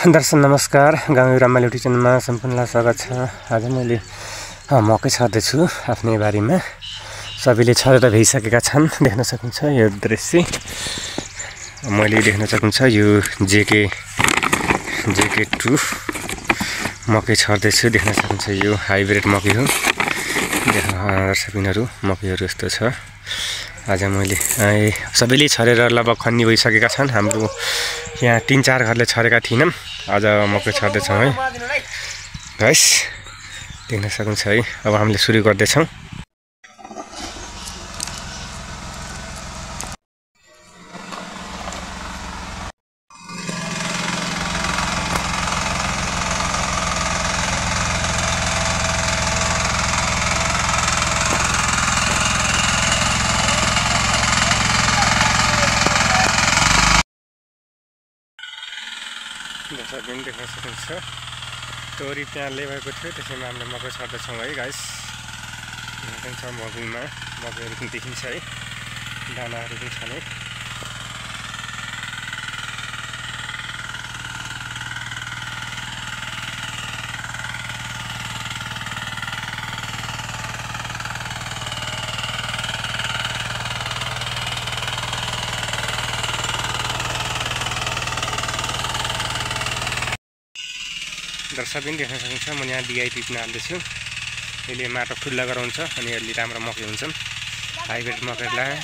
दर्शक नमस्कार, गाउँ राममाल युट्युब च्यानलमा सम्पूर्णलाई स्वागत छ। आज मैले मकै छर्दैछु आफ्नै बारीमा। सबैले छरेर भइसकेका छन्, देख्न सकिन्छ यो दृश्य। मैले देख्न सकिन्छ यो जेके2 मकै छर्दैछु, देख्न सकिन्छ यो हाइब्रिड मकै हो। दर्शकबिनहरू मकैहरू यस्तो छ। आज मैले सबैले छरेर लगभग खन्नी भइसकेका छन्। हाम्रो यहाँ 3-4 घरले छरेका थिएनन्, आज मकै छर्दैछौँ है गाइस, देख्न सकिन्छ है। अब हामीले सुरु गर्दैछौँ। दर्शकबिन देख्न सकिन्छ तोरी त्यहाँ लेभएको थियो, त्यसैमा हामीले मकै छर्दैछौँ है गाइस। देख्न सकिन्छ मकैमा मकैहरू पनि देखिन्छ है, दानाहरू पनि छन् है। दर्शक पनि देख्न सकिन्छ म यहाँ डिआई टिप्न हाल्दैछु। यसले माटो खुल्ला गराउँछ अनि यसले राम्रो मकै हुन्छन्। हाइब्रिड मकैलाई